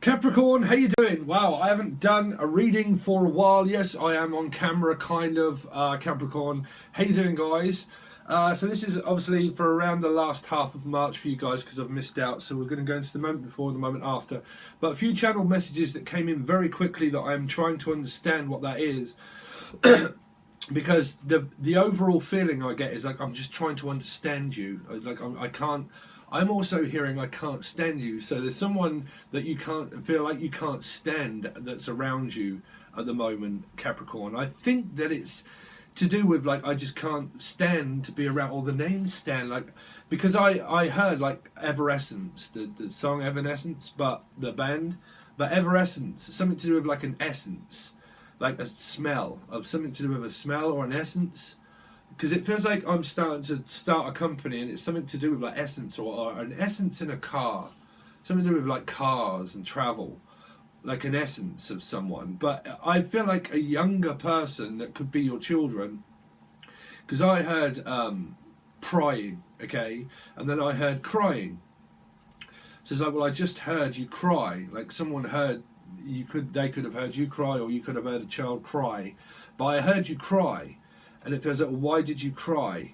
Capricorn, how you doing? Wow, I haven't done a reading for a while. Yes, I am on camera, kind of, Capricorn. How you doing, guys? So this is obviously for around the last half of March for you guys because I've missed out. So we're going to go into the moment before and the moment after. But a few channel messages that came in very quickly that I'm trying to understand what that is. Because the overall feeling I get is like I'm just trying to understand you. Like I can't. I'm also hearing I can't stand you. So there's someone that you can't feel like you can't stand that's around you at the moment, Capricorn. I think that it's to do with like I just can't stand to be around, or the name stand, like because I heard like Evanescence, the song Evanescence, but the band, but Evanescence, something to do with like an essence, like a smell of something to do with a smell or an essence. Because it feels like I'm starting to start a company and it's something to do with like essence or an essence in a car. Something to do with like cars and travel. Like an essence of someone. But I feel like a younger person that could be your children. Because I heard prying, okay? And then I heard crying. So it's like, well, I just heard you cry. Like someone heard, they could have heard you cry, or you could have heard a child cry. But I heard you cry. And it feels like, why did you cry?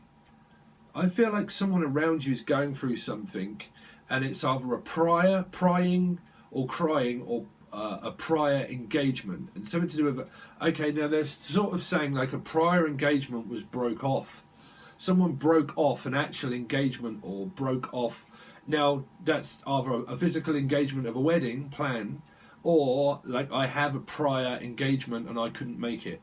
I feel like someone around you is going through something, and it's either a prying, or crying, or a prior engagement, and something to do with. Okay, now they're sort of saying like a prior engagement was broke off. Someone broke off an actual engagement, or broke off. Now that's either a physical engagement of a wedding plan, or like I have a prior engagement and I couldn't make it.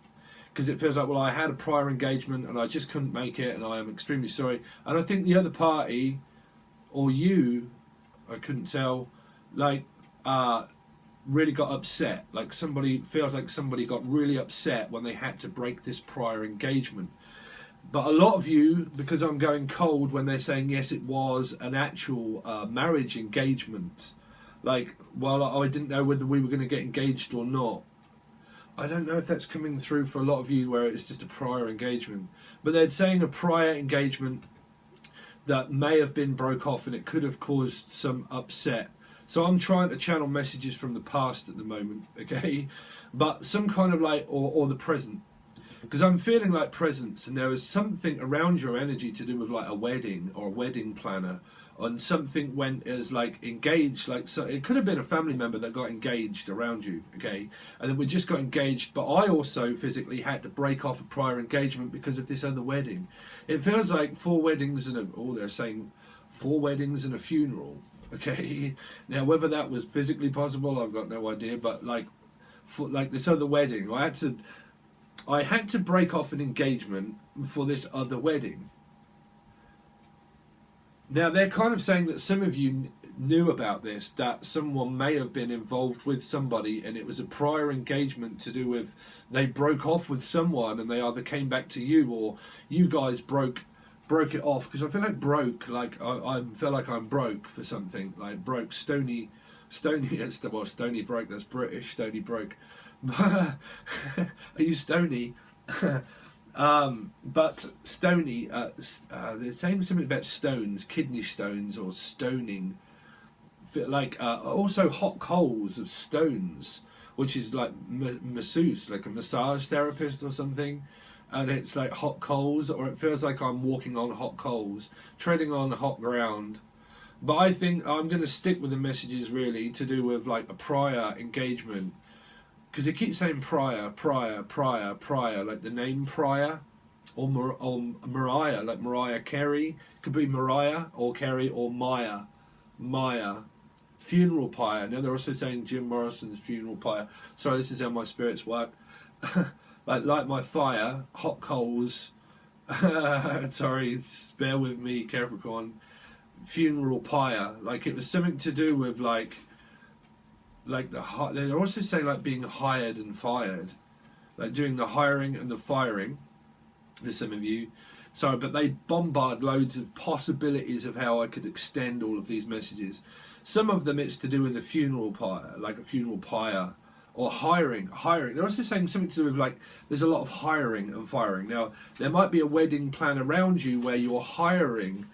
Because it feels like, well, I had a prior engagement and I just couldn't make it, and I am extremely sorry. And I think the other party, or you, I couldn't tell, like, really got upset. Like somebody feels like somebody got really upset when they had to break this prior engagement. But a lot of you, because I'm going cold when they're saying yes, it was an actual marriage engagement. Like, well, I didn't know whether we were going to get engaged or not. I don't know if that's coming through for a lot of you where it's just a prior engagement. But they're saying a prior engagement that may have been broke off and it could have caused some upset. So I'm trying to channel messages from the past at the moment, okay? But some kind of like, or the present. Because I'm feeling like presence, and there was something around your energy to do with like a wedding or a wedding planner. And something went as like engaged, like so it could have been a family member that got engaged around you, okay? And then we just got engaged, but I also physically had to break off a prior engagement because of this other wedding. It feels like 4 weddings and they're saying 4 weddings and a funeral, okay? Now whether that was physically possible, I've got no idea, but like for like this other wedding, I had to break off an engagement for this other wedding. Now, they're kind of saying that some of you knew about this, that someone may have been involved with somebody and it was a prior engagement to do with they broke off with someone and they either came back to you or you guys broke it off. Because I feel like I feel like I'm broke for something, like broke, stony, well, stony broke, that's British, stony broke. Are you stony? But stony, they're saying something about stones, kidney stones, or stoning. Like also hot coals of stones, which is like masseuse, like a massage therapist or something. And it's like hot coals, or it feels like I'm walking on hot coals, treading on hot ground. But I think I'm going to stick with the messages really to do with like a prior engagement. Because it keeps saying prior, like the name Prior, or Mariah, like Mariah Carey. Could be Mariah or Carey or Maya. Funeral pyre. Now they're also saying Jim Morrison's funeral pyre. Sorry, this is how my spirits work. like my fire, hot coals. Sorry, bear with me, Capricorn. Funeral pyre. Like it was something to do with like they're also saying like being hired and fired, like doing the hiring and the firing. There's some of you, sorry, but they bombard loads of possibilities of how I could extend all of these messages. Some of them it's to do with a funeral pyre, like a funeral pyre, or hiring. They're also saying something to do with like there's a lot of hiring and firing. Now there might be a wedding plan around you where you're hiring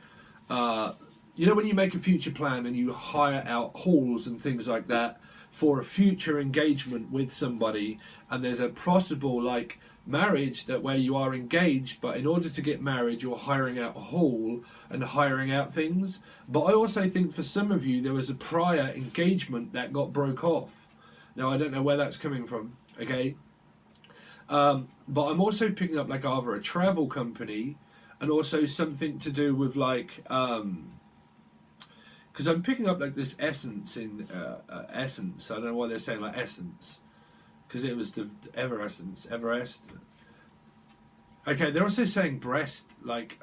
you know when you make a future plan and you hire out halls and things like that for a future engagement with somebody, and there's a possible like marriage that where you are engaged, but in order to get married you're hiring out a hall and hiring out things. But I also think for some of you there was a prior engagement that got broke off. Now I don't know where that's coming from, okay? But I'm also picking up like either a travel company and also something to do with like because I'm picking up like this essence in essence. I don't know why they're saying like essence, because it was the Everest. Okay, they're also saying breast, like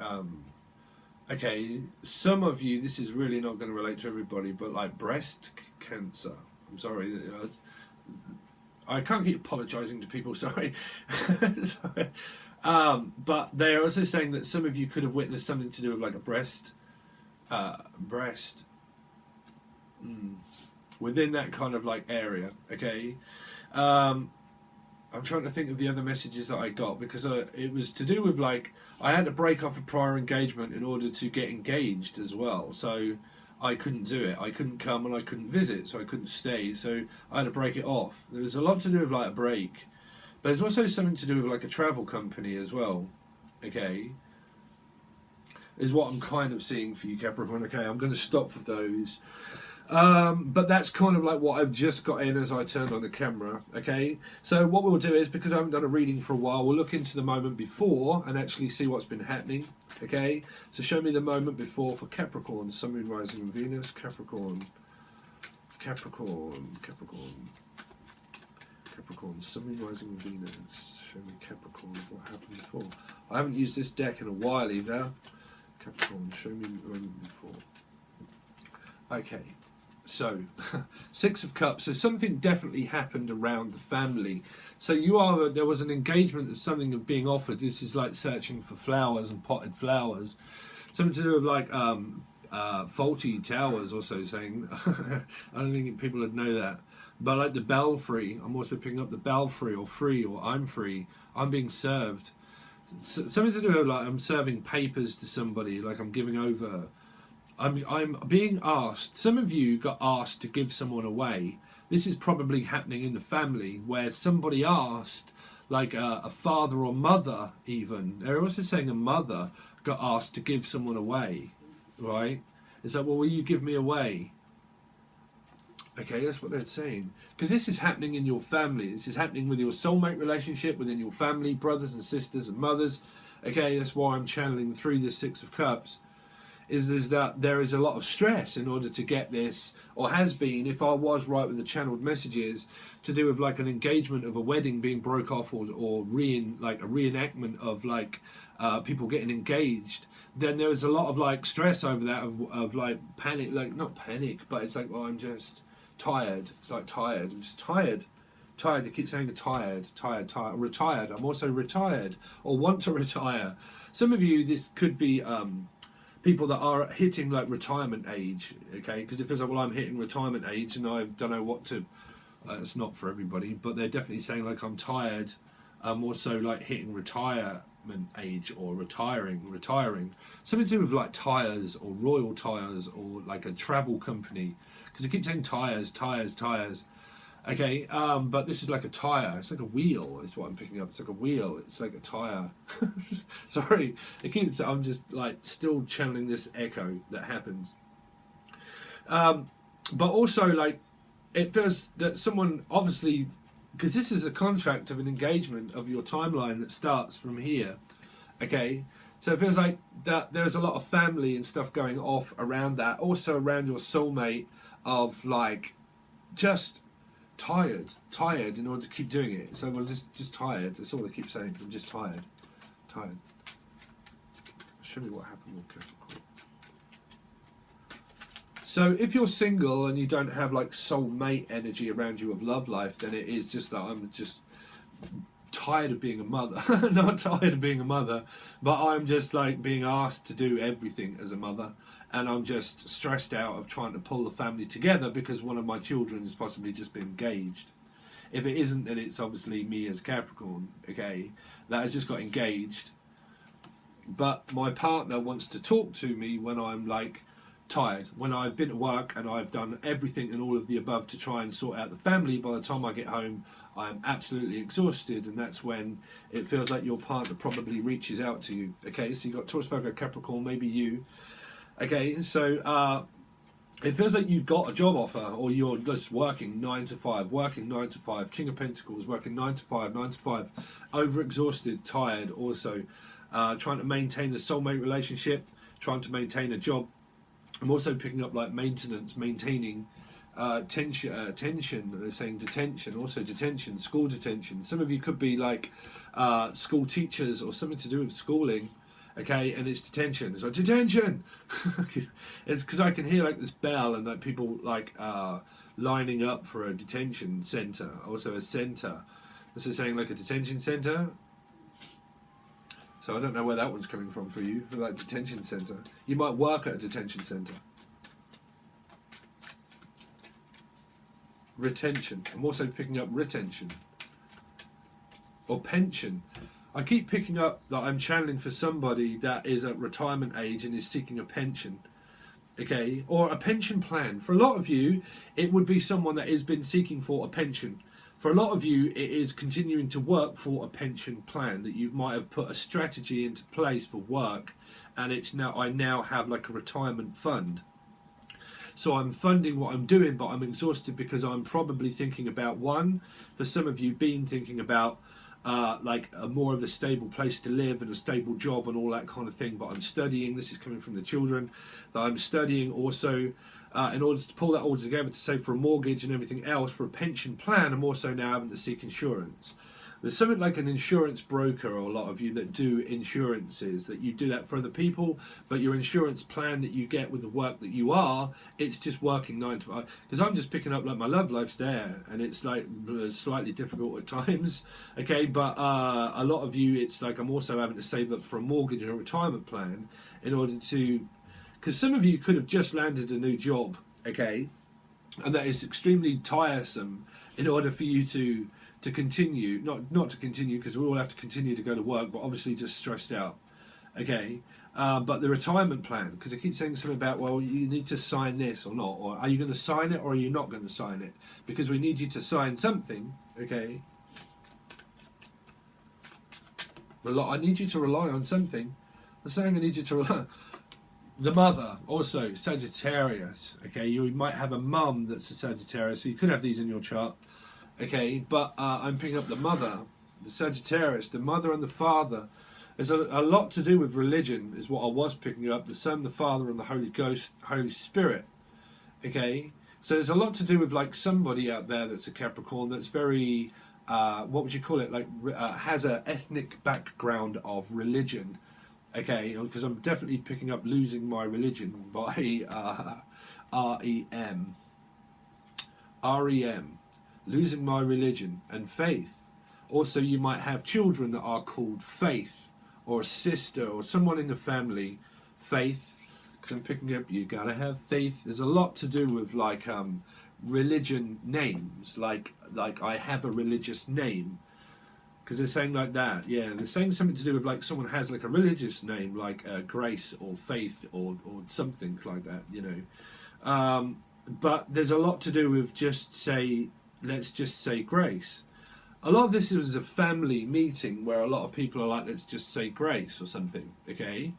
okay, some of you, this is really not going to relate to everybody, but like breast cancer. I'm sorry, I can't keep apologising to people, sorry. Sorry. But they're also saying that some of you could have witnessed something to do with like a breast within that kind of like area, okay? I'm trying to think of the other messages that I got, because it was to do with like I had to break off a prior engagement in order to get engaged as well, so I couldn't do it. I couldn't come and I couldn't visit, so I couldn't stay, so I had to break it off. There was a lot to do with like a break, but there's also something to do with like a travel company as well, okay? Is what I'm kind of seeing for you, Capricorn. Okay, I'm going to stop with those. But that's kind of like what I've just got in as I turned on the camera, okay? So what we'll do is, because I haven't done a reading for a while, we'll look into the moment before and actually see what's been happening, okay? So show me the moment before for Capricorn, Sun, Moon, Rising and Venus, Capricorn, Capricorn, Capricorn, Capricorn, Sun, Moon, Rising and Venus. Show me Capricorn, what happened before. I haven't used this deck in a while either. Capricorn, show me the moment before. Okay. So, Six of Cups. So something definitely happened around the family. So there was an engagement of something of being offered. This is like searching for flowers and potted flowers. Something to do with like faulty towers also saying. I don't think people would know that. But like the belfry, I'm also picking up the belfry or free or I'm free. I'm being served. Something to do with like I'm serving papers to somebody, like I'm giving over. I'm being asked. Some of you got asked to give someone away. This is probably happening in the family where somebody asked, like a father or mother even. They're also saying a mother got asked to give someone away, right? It's like, well, will you give me away? Okay, that's what they're saying. Because this is happening in your family. This is happening with your soulmate relationship, within your family, brothers and sisters and mothers. Okay, that's why I'm channeling through this Six of Cups. Is that there is a lot of stress in order to get this, or has been, if I was right with the channeled messages, to do with like an engagement of a wedding being broke off, or like a reenactment of like people getting engaged. Then there was a lot of like stress over that, of like panic, like not panic, but it's like, well, I'm just tired. It's like tired. I'm just tired. Tired. They keep saying tired. Retired. I'm also retired or want to retire. Some of you, this could be people that are hitting like retirement age, okay? Because if it's like, well, I'm hitting retirement age and I don't know what to, it's not for everybody, but they're definitely saying like I'm tired. I'm also like hitting retirement age or retiring. Something to do with like tyres or Royal Tyres or like a travel company, because they keep saying tyres. Okay, but this is like a tyre. It's like a wheel is what I'm picking up. It's like a wheel. It's like a tyre. Sorry. I'm just like still channeling this echo that happens. But also like it feels that someone obviously, because this is a contract of an engagement of your timeline that starts from here. Okay, so it feels like that there's a lot of family and stuff going off around that. Also around your soulmate of like just tired in order to keep doing it. So we're just tired. That's all they keep saying. I'm just tired. Show me what happened with Capricorn. So if you're single and you don't have like soulmate energy around you of love life, then it is just that I'm just tired of being a mother. Not tired of being a mother, but I'm just like being asked to do everything as a mother. And I'm just stressed out of trying to pull the family together because one of my children has possibly just been engaged. If it isn't, then it's obviously me as Capricorn, okay, that has just got engaged. But my partner wants to talk to me when I'm like tired. When I've been to work and I've done everything and all of the above to try and sort out the family, by the time I get home, I'm absolutely exhausted, and that's when it feels like your partner probably reaches out to you. Okay, so you've got Taurus, Virgo, Capricorn, maybe you. Okay, so it feels like you've got a job offer, or you're just working 9 to 5, King of Pentacles, working 9 to 5, over-exhausted, tired also, trying to maintain a soulmate relationship, trying to maintain a job. I'm also picking up like maintenance, maintaining tension, they're saying detention, also detention, school detention. Some of you could be like school teachers or something to do with schooling. Okay, and it's detention. It's like detention. It's because I can hear like this bell and like people like lining up for a detention centre, also a centre. This is saying like a detention centre. So I don't know where that one's coming from for you, for that detention centre. You might work at a detention centre. Retention. I'm also picking up retention or pension. I keep picking up that I'm channeling for somebody that is at retirement age and is seeking a pension, okay, or a pension plan. For a lot of you, it would be someone that has been seeking for a pension. For a lot of you, it is continuing to work for a pension plan, that you might have put a strategy into place for work, and it's now, I now have like a retirement fund. So I'm funding what I'm doing, but I'm exhausted because I'm probably thinking about, one, for some of you, been thinking about like a more of a stable place to live and a stable job and all that kind of thing. But I'm studying, this is coming from the children, that I'm studying also in order to pull that all together to save for a mortgage and everything else, for a pension plan. I'm also now having to seek insurance. There's something like an insurance broker, or a lot of you that do insurances, that you do that for other people, but your insurance plan that you get with the work that you are, it's just working 9 to 5. Because I'm just picking up like my love life's there, and it's like slightly difficult at times, okay, but a lot of you, it's like I'm also having to save up for a mortgage and a retirement plan in order to, because some of you could have just landed a new job, okay, and that is extremely tiresome in order for you to continue, not to continue, because we all have to continue to go to work, but obviously just stressed out, okay, but the retirement plan, because I keep saying something about, well, you need to sign this or not, or are you going to sign it or are you not going to sign it, because we need you to sign something, okay, I need you to rely on something. I'm saying I need you to rely. The mother, also Sagittarius, okay, you might have a mum that's a Sagittarius, so you could have these in your chart. Okay, but I'm picking up the mother, the Sagittarius, the mother and the father. There's a lot to do with religion, is what I was picking up. The Son, the Father, and the Holy Ghost, Holy Spirit. Okay, so there's a lot to do with like somebody out there that's a Capricorn that's very, what would you call it? Like has an ethnic background of religion. Okay, because I'm definitely picking up losing my religion by REM. REM. Losing my religion and faith. Also, you might have children that are called Faith, or a sister, or someone in the family, Faith. Because I'm picking up, you gotta have faith. There's a lot to do with like religion names, like I have a religious name. Because they're saying like that, yeah. They're saying something to do with like someone has like a religious name, like Grace or Faith or something like that, you know. But there's a lot to do with just say. Let's just say grace. A lot of this is a family meeting where a lot of people are like, let's just say grace or something, okay?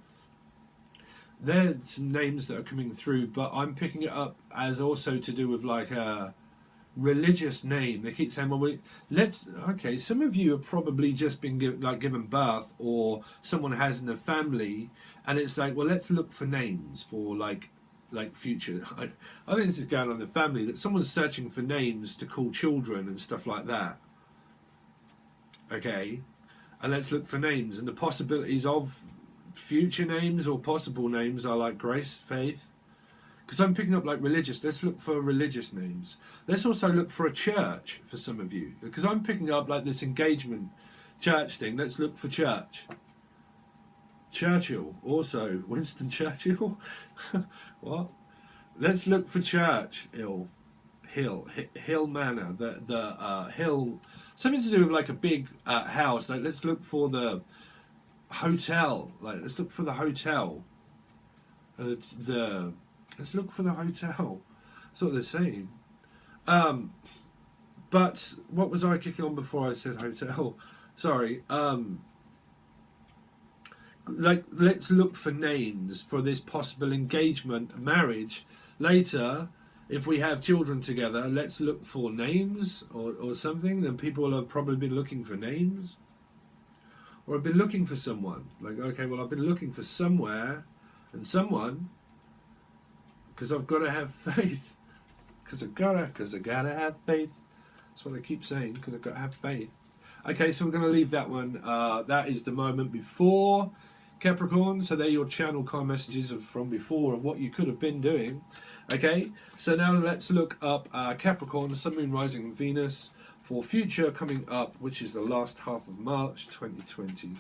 There's some names that are coming through, but I'm picking it up as also to do with like a religious name. They keep saying, well, okay, some of you have probably just been given birth, or someone has in the family, and it's like, well, let's look for names for like future. I think this is going on in the family, that someone's searching for names to call children and stuff like that. Okay, and let's look for names, and the possibilities of future names or possible names are like Grace, Faith. Because I'm picking up like religious. Let's look for religious names. Let's also look for a church for some of you, because I'm picking up like this engagement church thing. Let's look for church. Churchill, also Winston Churchill. What? Let's look for church. Hill Manor. The hill. Something to do with like a big house. Like let's look for the hotel. Like let's look for the hotel. The Let's look for the hotel. That's what they're saying. But what was I kicking on before I said hotel? Sorry. Like, let's look for names for this possible engagement, marriage. Later, if we have children together, let's look for names or something. Then people have probably been looking for names. Or I've been looking for someone. Like, okay, well, I've been looking for somewhere and someone because I've got to have faith. Because I gotta have faith. That's what I keep saying, because I've got to have faith. Okay, so we're going to leave that one. That is the moment before Capricorn. So they're your channel kind of messages from before of what you could have been doing. Okay, so now let's look up Capricorn, Sun, Moon, Rising, and Venus for future coming up, which is the last half of March 2020.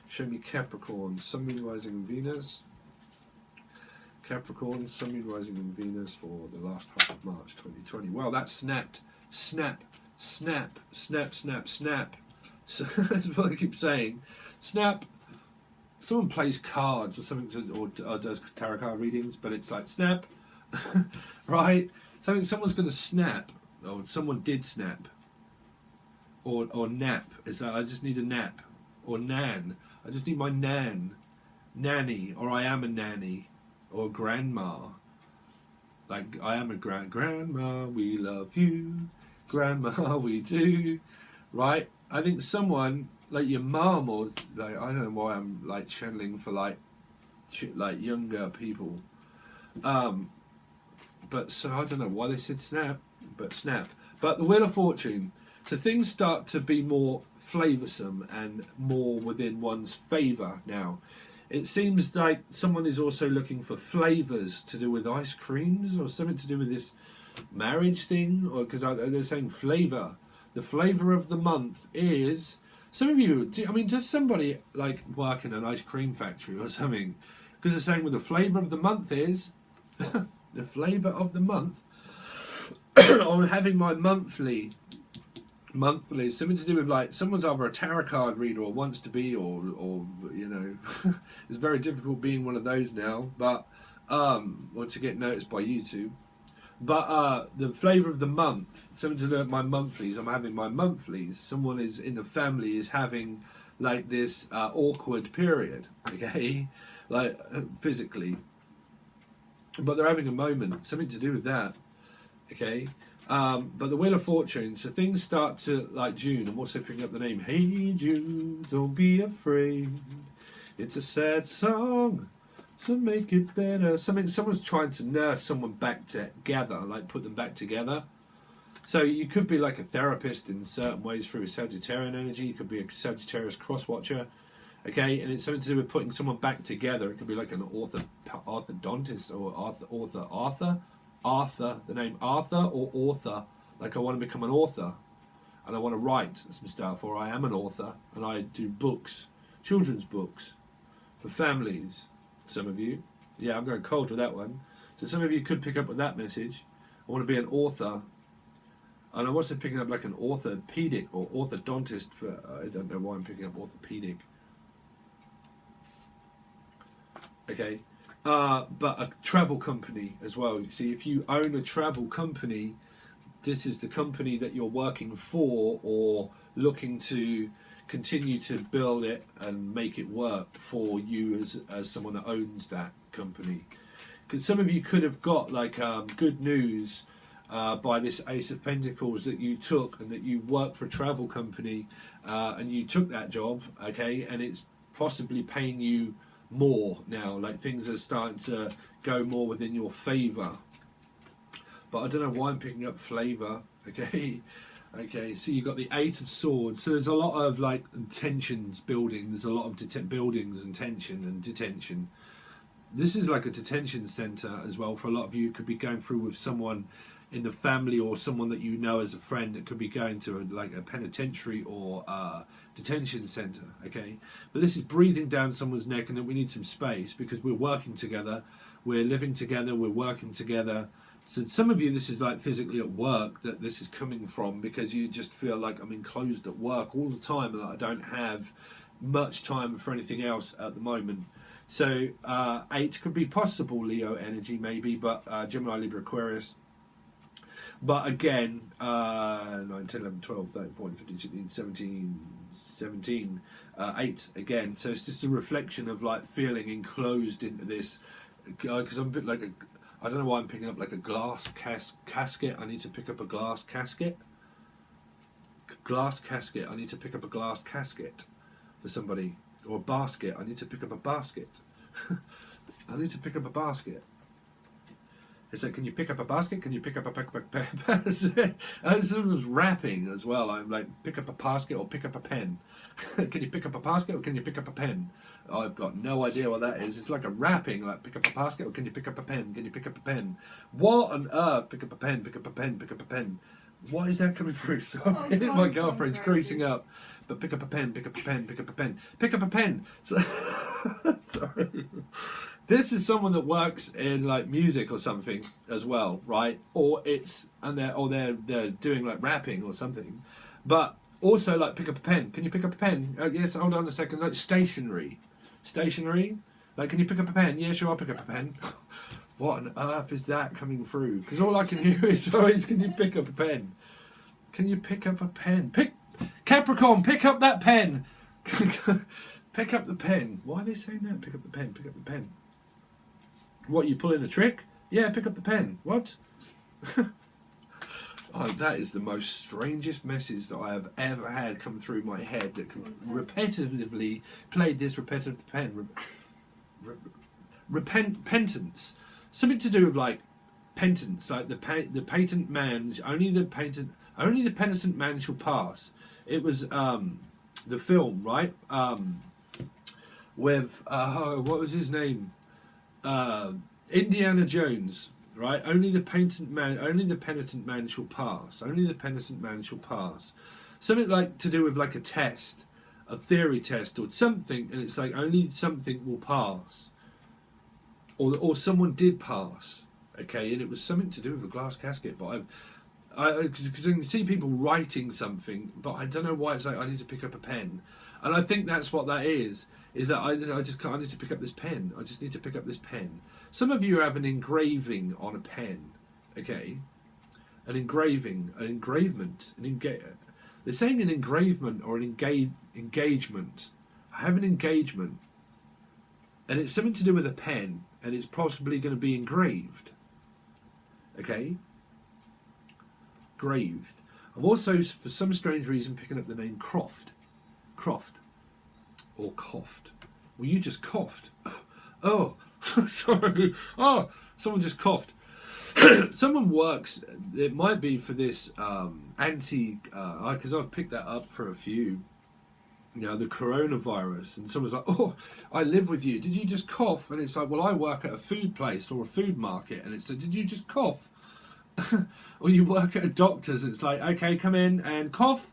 Show me Capricorn, Sun, Moon, Rising, and Venus. Capricorn, Sun, Moon, Rising, and Venus for the last half of March 2020. Wow, that snapped. Snap, snap, snap, snap, snap. So that's what I keep saying. Snap. Someone plays cards or something or does tarot card readings, but it's like snap, right? So someone's going to snap, or someone did snap, or nap. It's like, I just need a nap, or nan. I just need my nanny, or I am a nanny, or grandma. Like, I am a grandma, we love you, grandma, we do, right? I think someone, like your mum, or, like, I don't know why I'm, like, channeling for, like younger people. But, so, I don't know why they said snap, but snap. But the Wheel of Fortune, so things start to be more flavoursome and more within one's favour now. It seems like someone is also looking for flavours to do with ice creams or something to do with this marriage thing, or because they're saying flavour. The flavour of the month is, some of you, I mean, does somebody like work in an ice cream factory or something? Because they're saying, well, the flavour of the month is, the flavour of the month, I'm having my monthly, something to do with, like, someone's either a tarot card reader or wants to be, or you know, it's very difficult being one of those now, but or to get noticed by YouTube. But the flavour of the month, something to do with my monthlies. I'm having my monthlies. Someone is in the family is having like this awkward period, okay, like physically, but they're having a moment, something to do with that, okay. But the Wheel of Fortune, so things start to, like June. I'm also picking up the name. Hey June, don't be afraid. It's a sad song to make it better. Someone's trying to nurse someone back together, like put them back together. So you could be like a therapist in certain ways through a Sagittarian energy. You could be a Sagittarius cross-watcher, okay? And it's something to do with putting someone back together. It could be like an orthodontist or Arthur, the name Arthur, or author, like I want to become an author and I want to write some stuff, or I am an author and I do books, children's books for families. Some of you, yeah, I'm going cold with that one. So some of you could pick up with that message. I want to be an author, and I'm also picking up like an orthopedic or orthodontist for, I don't know why I'm picking up orthopedic. Okay. But a travel company as well. You see, if you own a travel company, this is the company that you're working for or looking to continue to build it and make it work for you as someone that owns that company. Because some of you could have got like good news by this Ace of Pentacles that you took, and that you work for a travel company and you took that job, okay, and it's possibly paying you more now, like things are starting to go more within your favour. But I don't know why I'm picking up flavour, okay. Okay, so you've got the Eight of Swords, so there's a lot of like tensions building, there's a lot of buildings and tension and detention. This is like a detention centre as well for a lot of you. It could be going through with someone in the family or someone that you know as a friend that could be going to like a penitentiary or detention centre, okay? But this is breathing down someone's neck, and that we need some space because we're working together, we're living together, we're working together. So some of you, this is like physically at work that this is coming from, because you just feel like I'm enclosed at work all the time and I don't have much time for anything else at the moment. So 8 could be possible Leo energy maybe, but Gemini, Libra, Aquarius. But again, 9, 10, 11, 12, 13, 14, 15, 16, 17, 8 again. So it's just a reflection of like feeling enclosed into this, because I'm a bit like I don't know why I'm picking up like a glass casket. I need to pick up a glass casket. I need to pick up a glass casket for somebody. Or a basket. I need to pick up a basket. I need to pick up a basket. It's like, can you pick up a basket? Can you pick up a pen? I was rapping as well. I'm like, pick up a basket or pick up a pen. Can you pick up a basket or can you pick up a pen? I've got no idea what that is. It's like a rapping, like pick up a basket or can you pick up a pen? Can you pick up a pen? What on earth? Pick up a pen, pick up a pen, pick up a pen. Why is that coming through? Sorry, my girlfriend's creasing up. But pick up a pen, pick up a pen, pick up a pen, pick up a pen. So, sorry. This is someone that works in like music or something as well, right? Or they're doing like rapping or something. But also like pick up a pen. Can you pick up a pen? Yes, hold on a second. Like stationery. Like, can you pick up a pen? Yeah, sure, I'll pick up a pen. What on earth is that coming through? Because all I can hear is always, can you pick up a pen? Can you pick up a pen? Capricorn, pick up that pen. Pick up the pen. Why are they saying that? Pick up the pen, pick up the pen. What, you pulling a trick? Yeah, pick up the pen. What? Oh, that is the most strangest message that I have ever had come through my head that repetitively played this repetitive pen. Repentance. Something to do with like penance, like the patent man, only the penitent man shall pass. It was the film, right? With what was his name? Indiana Jones, right? Only the penitent man shall pass. Only the penitent man shall pass. Something like to do with like a test, a theory test or something, and it's like only something will pass. Or someone did pass, okay, and it was something to do with a glass casket. But because I can see people writing something, but I don't know why it's like I need to pick up a pen, and I think that's what that is that I need to pick up this pen. I just need to pick up this pen. Some of you have an engraving on a pen, okay, an engravement, they're saying an engravement or an engagement. I have an engagement, and it's something to do with a pen. And it's possibly going to be engraved. Okay? Graved. I'm also, for some strange reason, picking up the name Croft. Croft. Or coughed. Well, you just coughed. Oh, sorry. Oh, someone just coughed. Someone works, it might be for this because I've picked that up for a few. You know, the coronavirus, and someone's like, oh, I live with you, did you just cough? And it's like, well, I work at a food place or a food market, and it's like, did you just cough? Or you work at a doctor's, and it's like, okay, come in and cough.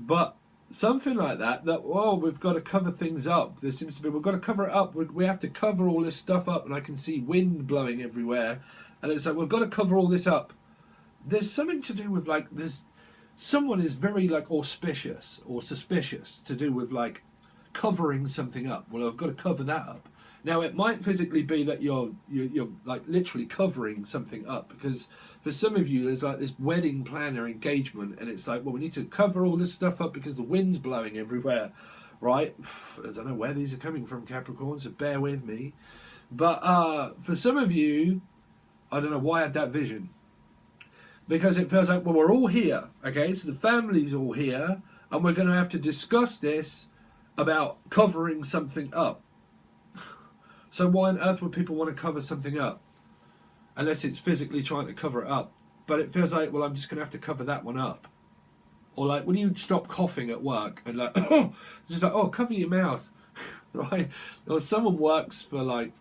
But something like that, oh, we've got to cover things up. There seems to be, we've got to cover it up. We have to cover all this stuff up, and I can see wind blowing everywhere. And it's like, we've got to cover all this up. There's something to do with, like, someone is very, like, auspicious or suspicious to do with, like, covering something up. Well, I've got to cover that up. Now, it might physically be that you're like, literally covering something up, because for some of you, there's, like, this wedding planner engagement, and it's like, well, we need to cover all this stuff up because the wind's blowing everywhere, right? I don't know where these are coming from, Capricorn, so bear with me. But for some of you, I don't know why I had that vision. Because it feels like, well, we're all here, okay? So the family's all here, and we're going to have to discuss this about covering something up. So why on earth would people want to cover something up? Unless it's physically trying to cover it up. But it feels like, well, I'm just going to have to cover that one up. Or like, when you stop coughing at work, and like, oh, just like, oh, cover your mouth, right? Or someone works for like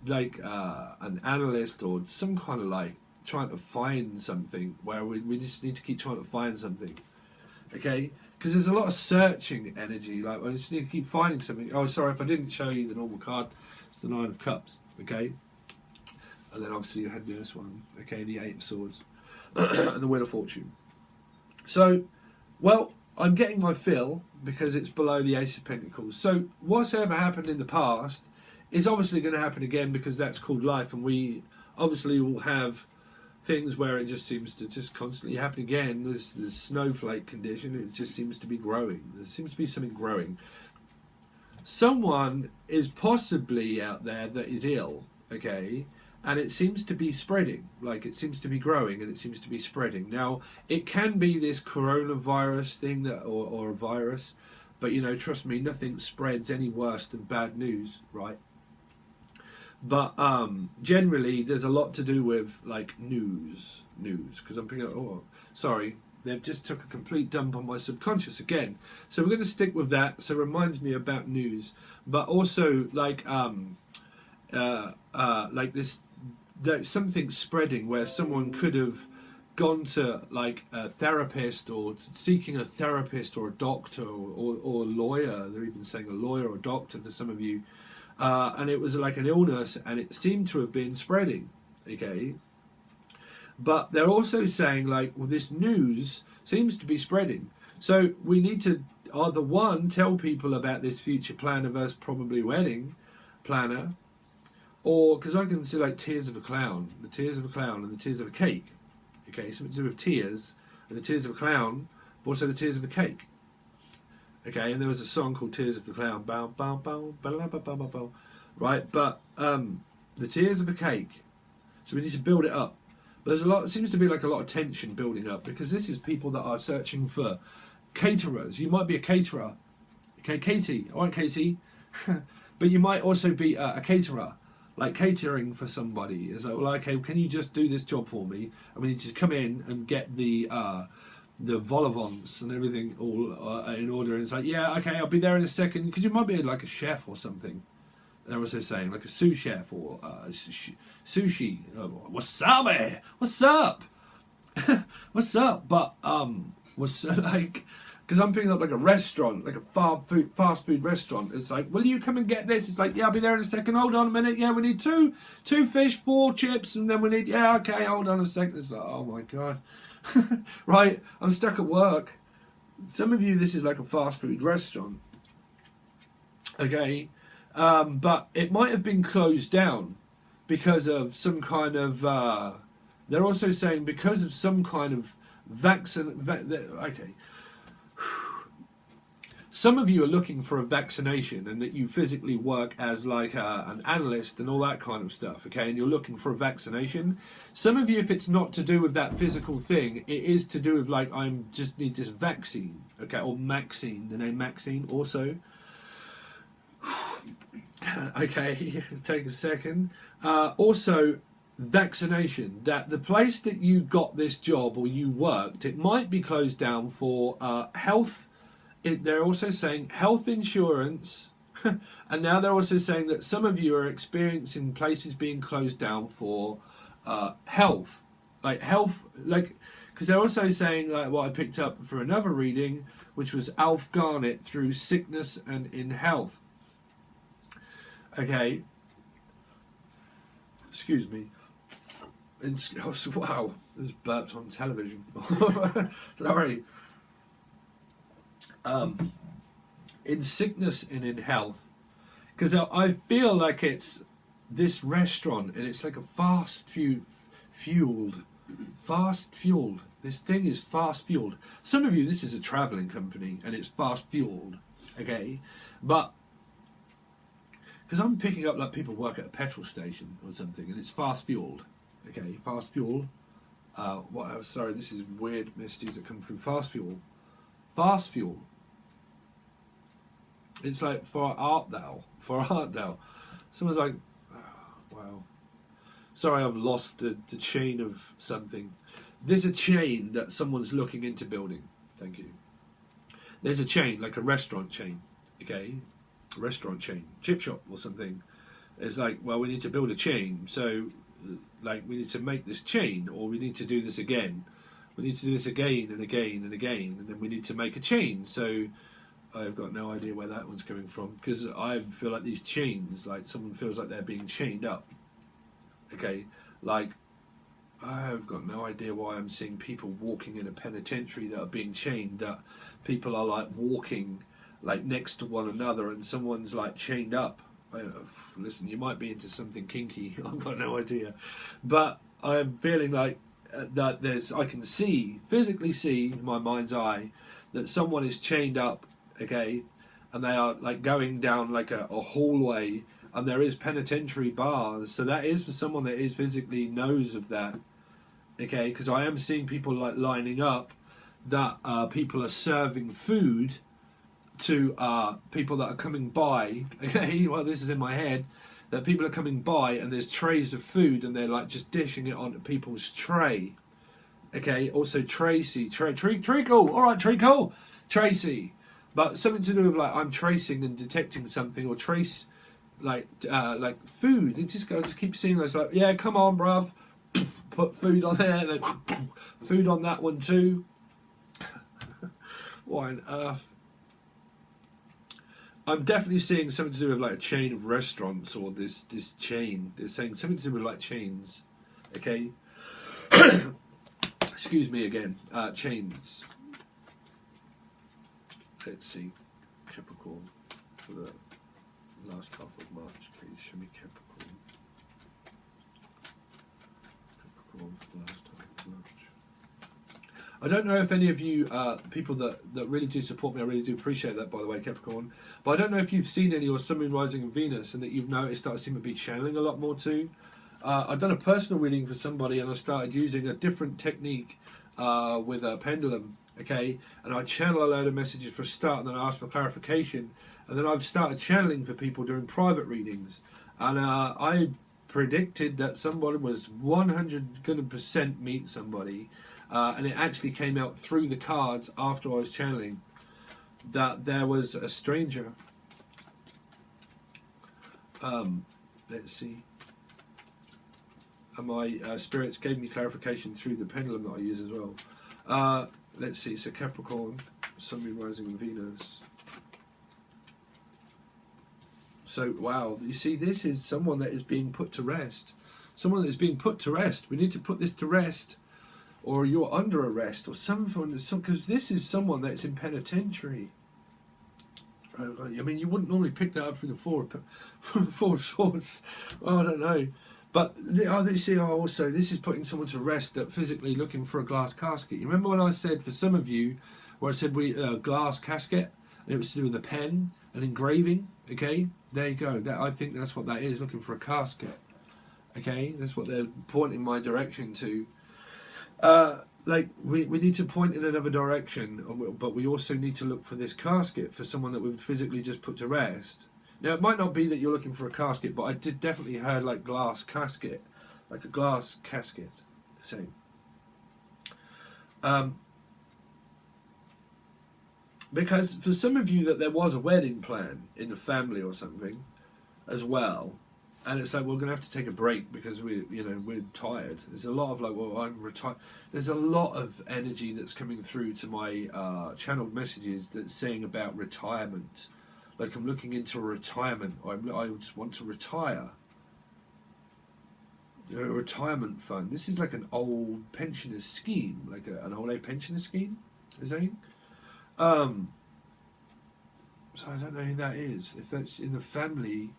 an analyst or some kind of like, trying to find something where we just need to keep trying to find something, okay? Because there's a lot of searching energy, like I just need to keep finding something. Oh, sorry, if I didn't show you the normal card, it's the 9 of Cups, okay? And then obviously you had this one, okay, the 8 of Swords, and the Wheel of Fortune. So, well, I'm getting my fill because it's below the Ace of Pentacles. So what's ever happened in the past is obviously going to happen again, because that's called life, and we obviously will have things where it just seems to just constantly happen again. There's this snowflake condition. It just seems to be growing. There seems to be something growing. Someone is possibly out there that is ill, okay? And it seems to be spreading, like it seems to be growing and it seems to be spreading. Now, it can be this coronavirus thing that, or a virus, but you know, trust me, nothing spreads any worse than bad news, right? But generally, there's a lot to do with like news, because I'm thinking, oh, sorry, they've just took a complete dump on my subconscious again. So we're going to stick with that. So it reminds me about news, but also like this. There's something spreading where someone could have gone to like a therapist, or seeking a therapist or a doctor or a lawyer. They're even saying a lawyer or a doctor for some of you. And it was like an illness, and it seemed to have been spreading, okay? But they're also saying like, well, this news seems to be spreading. So we need to either one, tell people about this future planner versus probably wedding planner, or, because I can see like tears of a clown, the tears of a clown and the tears of a cake. Okay, something to do with tears and the tears of a clown, but also the tears of a cake. Okay, and there was a song called Tears of the Clown. Bow, bow, bow, bow, bow, bow, bow, bow. Right, but the tears of a cake. So we need to build it up. But there's a lot, it seems to be like a lot of tension building up, because this is people that are searching for caterers. You might be a caterer. Okay, Katie. All right, Katie. But you might also be a caterer. Like catering for somebody. It's like, well, okay, can you just do this job for me? And we need to come in and get the vol-au-vents and everything all in order. And it's like, yeah, okay, I'll be there in a second. Because you might be like a chef or something. They're also saying, like a sous chef or sushi. Wasabi! What's up? What's up? But, what's like... Because I'm picking up like a restaurant, like a fast food restaurant. It's like, will you come and get this? It's like, yeah, I'll be there in a second. Hold on a minute. Yeah, we need two fish, 4 chips, and then we need, yeah, okay, hold on a second. It's like, oh my God. Right, I'm stuck at work. Some of you, this is like a fast food restaurant. Okay, but it might have been closed down because of some kind of, they're also saying because of some kind of okay. Some of you are looking for a vaccination, and that you physically work as like an analyst and all that kind of stuff, okay, and you're looking for a vaccination. Some of you, if it's not to do with that physical thing, it is to do with like, I just need this vaccine, okay, or Maxine, the name Maxine also. Okay, take a second. Also, vaccination, that the place that you got this job or you worked, it might be closed down for health. They're also saying health insurance, and now they're also saying that some of you are experiencing places being closed down for health, like because they're also saying like what I picked up for another reading, which was Alf Garnett through sickness and in health. Okay, excuse me. Wow, there's burps on television. Sorry. In sickness and in health, because I feel like it's this restaurant and it's like a fast fueled. This thing is fast fueled. Some of you, this is a traveling company and it's fast fueled, okay, but because I'm picking up like people work at a petrol station or something and it's fast fueled, okay, fast fuel. What? Sorry, this is weird misties that come through. Fast fuel. It's like for art thou. Someone's like, oh, wow. Sorry, I've lost the chain of something. There's a chain that someone's looking into building. Thank you. There's a chain, like a restaurant chain, okay? A restaurant chain, chip shop or something. It's like, well, we need to build a chain. So, like, we need to make this chain, or we need to do this again. We need to do this again and again and again, and then we need to make a chain. So I've got no idea where that one's coming from, because I feel like these chains, like someone feels like they're being chained up. Okay, like I I've got no idea why I'm seeing people walking in a penitentiary that are being chained, that people are like walking like next to one another and someone's like chained up. Listen, you might be into something kinky, I've got no idea, but I'm feeling like that I can physically see in my mind's eye that someone is chained up, okay, and they are like going down like a hallway, and there is penitentiary bars, so that is for someone that is physically knows of that, okay, because I am seeing people like lining up, that people are serving food to people that are coming by, okay, well this is in my head, that people are coming by and there's trays of food and they're like just dishing it onto people's tray, okay, also Treacle, alright Treacle, Tracy, but something to do with like I'm tracing and detecting something, or trace like food. It just keep seeing those like, yeah, come on bruv, put food on there, and then food on that one too. Why on earth? I'm definitely seeing something to do with like a chain of restaurants, or this chain. They're saying something to do with like chains, okay. Excuse me again. Chains. Let's see, Capricorn for the last half of March, please. Show me Capricorn. Capricorn for the last half of March. I don't know if any of you people that really do support me, I really do appreciate that, by the way, Capricorn. But I don't know if you've seen any, or Sun, Moon, Rising and Venus, and that you've noticed that I seem to be channeling a lot more too. I've done a personal reading for somebody, and I started using a different technique with a pendulum. Okay, and I channel a load of messages for a start, and then I ask for clarification, and then I've started channeling for people doing private readings, and I predicted that somebody was 100% meet somebody, and it actually came out through the cards after I was channeling that there was a stranger. Let's see, and my spirits gave me clarification through the pendulum that I use as well. Let's see, so Capricorn, Sun, Moon, Rising and Venus. So, wow, you see, this is someone that is being put to rest. Someone that is being put to rest. We need to put this to rest, or you're under arrest, or something, because this is someone that's in penitentiary. I mean, you wouldn't normally pick that up through the four swords. Well, I don't know. But also this is putting someone to rest that physically looking for a glass casket. You remember when I said, for some of you, where I said glass casket, and it was to do with a pen and engraving, okay? There you go. I think that's what that is, looking for a casket. Okay? That's what they're pointing my direction to. Like, we need to point in another direction, but we also need to look for this casket for someone that we've physically just put to rest. Now, it might not be that you're looking for a casket, but I did definitely heard like glass casket, like a glass casket, same. Because for some of you that there was a wedding plan in the family or something as well, and it's like, we're going to have to take a break because we're tired. There's a lot of like, well, I'm retired. There's a lot of energy that's coming through to my channeled messages that's saying about retirement. Like, I'm looking into a retirement. I just want to retire. A retirement fund. This is like an old pensioner's scheme, like an old age pensioner scheme. Is that? So I don't know who that is. If that's in the family,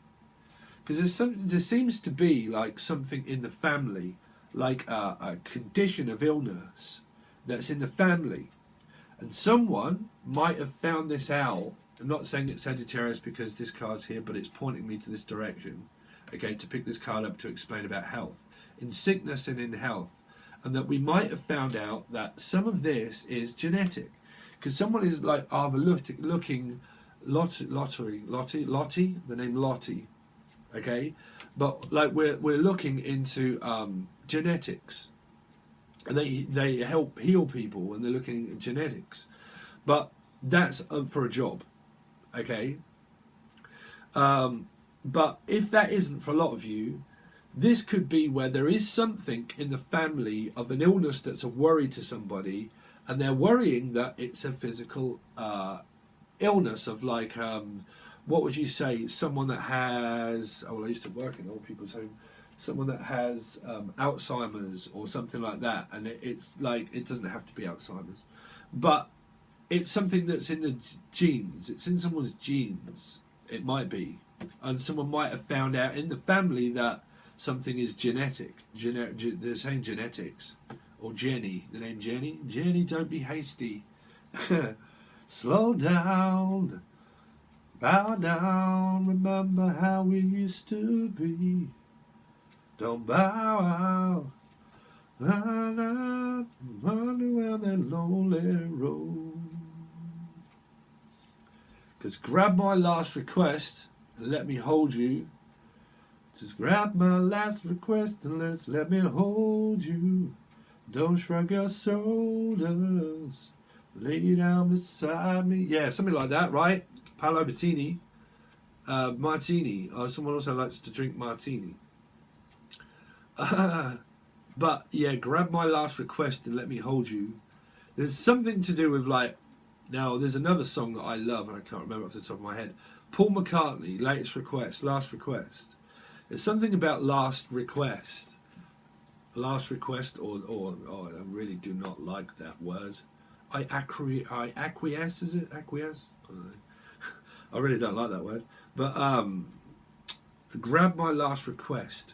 because there seems to be like something in the family, like a condition of illness that's in the family, and someone might have found this out. I'm not saying it's Sagittarius because this card's here, but it's pointing me to this direction. Okay, to pick this card up to explain about health, in sickness and in health, and that we might have found out that some of this is genetic, because someone is like either looking Lottie, the name Lottie, okay, but like we're looking into genetics, and they help heal people, and they're looking at genetics, but that's for a job. Okay, but if that isn't for a lot of you, this could be where there is something in the family of an illness that's a worry to somebody, and they're worrying that it's a physical illness of like, what would you say, someone that has, I used to work in old people's home, someone that has Alzheimer's or something like that, and it's like, it doesn't have to be Alzheimer's, but it's something that's in the genes. It's in someone's genes. It might be, and someone might have found out in the family that something is genetic. They're saying genetics, or Jenny. The name Jenny. Jenny, don't be hasty. Slow down. Bow down. Remember how we used to be. Don't bow out. Run up, run around that lonely road. Because grab my last request and let me hold you. Just grab my last request and let me hold you. Don't shrug your shoulders. Lay down beside me. Yeah, something like that, right? Paolo Bettini. Martini. Someone also likes to drink martini. But yeah, grab my last request and let me hold you. There's something to do with like, now there's another song that I love and I can't remember off the top of my head. Paul McCartney, latest request, last request. There's something about last request. Last request, or I really do not like that word. I acquiesce, is it? Acquiesce? I don't know. I really don't like that word. But grab my last request.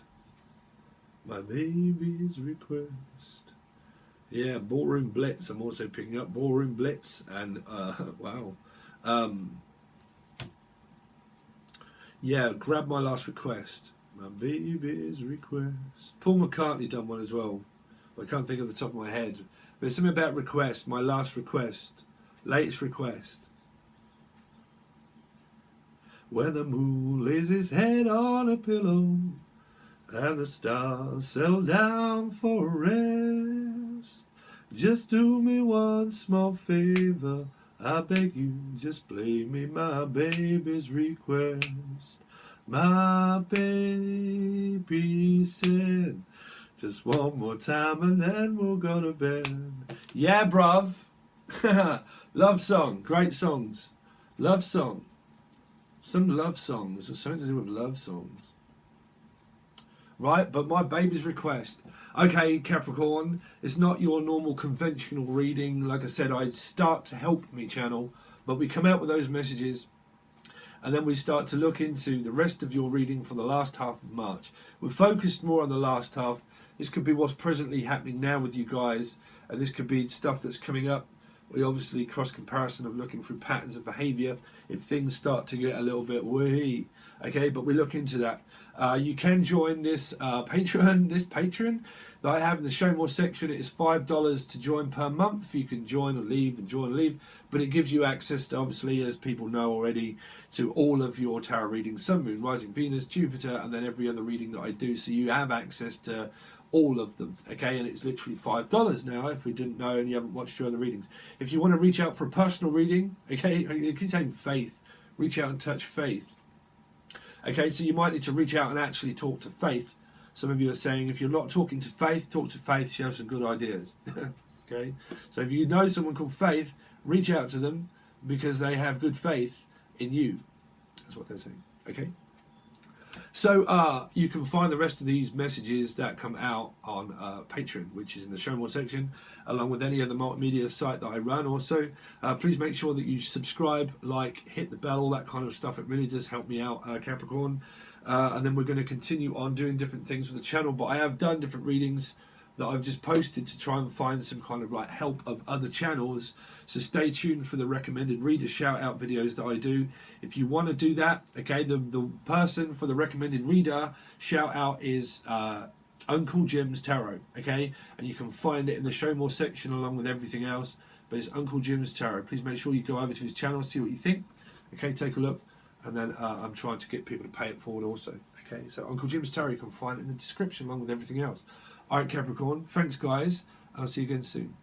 My baby's request. Yeah, Ballroom Blitz. I'm also picking up Ballroom Blitz and wow. Yeah, grab my last request. My baby's request. Paul McCartney done one as well. I can't think of the top of my head. But it's something about request. My last request. Latest request. When the moon lays his head on a pillow and the stars settle down for rest, just do me one small favor, I beg you, just play me my baby's request. My baby said, just one more time and then we'll go to bed. Yeah, bruv. Love song, great songs. Love song. Some love songs, or something to do with love songs. Right, but my baby's request. Okay, Capricorn, it's not your normal conventional reading. Like I said, I start to help me channel, but we come out with those messages and then we start to look into the rest of your reading for the last half of March. We're focused more on the last half. This could be what's presently happening now with you guys, and this could be stuff that's coming up. We obviously cross comparison of looking through patterns of behaviour if things start to get a little bit wee. Okay, but we look into that. You can join this Patron that I have in the Show More section. It is $5 to join per month. You can join or leave and join or leave, but it gives you access to, obviously, as people know already, to all of your tarot readings, Sun, Moon, Rising, Venus, Jupiter, and then every other reading that I do. So you have access to all of them, okay? And it's literally $5 now if we didn't know and you haven't watched your other readings. If you want to reach out for a personal reading, okay, you can say Faith, reach out and touch Faith. Okay, so you might need to reach out and actually talk to Faith. Some of you are saying if you're not talking to Faith, talk to Faith, she has some good ideas. Okay, so if you know someone called Faith, reach out to them because they have good faith in you. That's what they're saying, okay? So you can find the rest of these messages that come out on Patreon, which is in the Show More section, along with any other multimedia site that I run. Also, please make sure that you subscribe, like, hit the bell, all that kind of stuff. It really does help me out, Capricorn. And then we're going to continue on doing different things with the channel. But I have done different readings that I've just posted to try and find some kind of like help of other channels. So stay tuned for the recommended reader shout out videos that I do. If you want to do that, okay, the person for the recommended reader shout out is Uncle Jim's Tarot, okay, and you can find it in the Show More section along with everything else, but it's Uncle Jim's Tarot. Please make sure you go over to his channel, see what you think, okay, take a look, and then I'm trying to get people to pay it forward also, okay. So Uncle Jim's Tarot, you can find it in the description along with everything else. Alright, Capricorn, thanks guys, and I'll see you again soon.